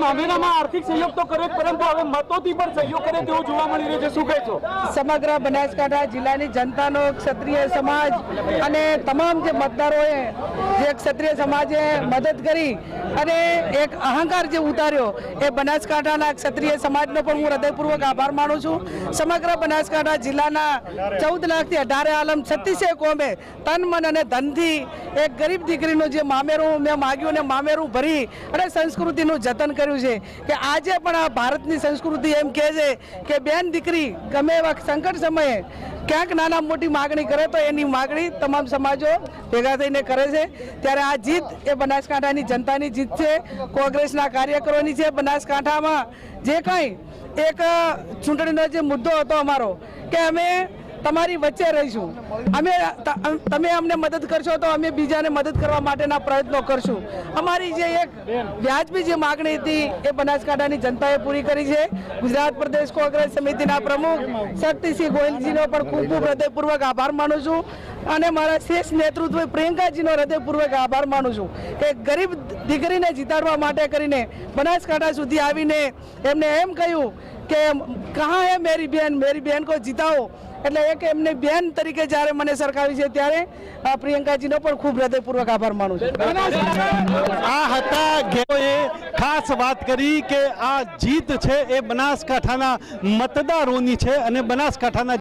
મામેરામાં આર્થિક સહયોગ તો કરે પરંતુ હવે મતોથી પણ સહયોગ કરે તેવું જોવા મળી રહ્યું છે, શું કહેશો? સમગ્ર બનાસકાંઠા જિલ્લાની જનતાનો ક્ષત્રિય સમાજ અને તમામ જે મતદારોએ જે ક્ષત્રિય સમાજે મદદ કરી અને એક અહંકાર જે ઉતાર્યો એ બનાસકાંઠાના ક્ષત્રિય સમાજનો પણ હું હૃદયપૂર્વક આભાર માનું છું। સમગ્ર બનાસકાંઠા જિલ્લાના 14 લાખથી 18 આલમ 36 કોમે તન મન અને ધનથી એક ગરીબ દીકરીનું જે મામેરું મેં માગ્યું ને મામેરું ભરી અને સંસ્કૃતિનું જતન કર્યું છે કે આજે પણ આ ભારતની સંસ્કૃતિ એમ કહે છે કે બેન દીકરી ગમે એવા સંકટ સમયે ક્યાંક નાના મોટી માગણી કરે તો એની માગણી તમામ સમાજો ભેગા થઈને કરે છે। ત્યારે આ જીત એ બનાસકાંઠાની જનતાની જીત છે, કોંગ્રેસના કાર્યકરોની છે। બનાસકાંઠામાં જે કંઈ એક ચૂંટણીનો જે મુદ્દો હતો અમારો કે અમે તમારી વચ્ચે રહીશું, તમે અમને મદદ કરશો તો અમે બીજાને મદદ કરવા માટેના પ્રયત્નો કરશું। અમારી જે એક વ્યાજબી જે માગણી હતી એ બનાસકાંઠાની જનતાએ પૂરી કરી છે। ગુજરાત પ્રદેશ કોંગ્રેસ સમિતિના પ્રમુખ શક્તિસિંહ ગોહિલજીનો પણ ખૂબ ખૂબ હૃદયપૂર્વક આભાર માનું છું અને મારા શેષ નેતૃત્વ પ્રિયંકાજીનો હૃદયપૂર્વક આભાર માનું છું કે ગરીબ દીકરીને જીતાડવા માટે કરીને બનાસકાંઠા સુધી આવીને એમને એમ કહ્યું કે કહા હે મેરી બહેન કો જીતાઓ, એટલે એક એમને બેન તરીકે જ્યારે મને સરખાવી છે ત્યારે પ્રિયંકાજીનો પણ ખૂબ હૃદયપૂર્વક આભાર માનું છું। આ હતા ખાસ વાત કરી કે આ જીત છે એ બનાસકાંઠાના મતદારોની છે અને બનાસકાંઠાના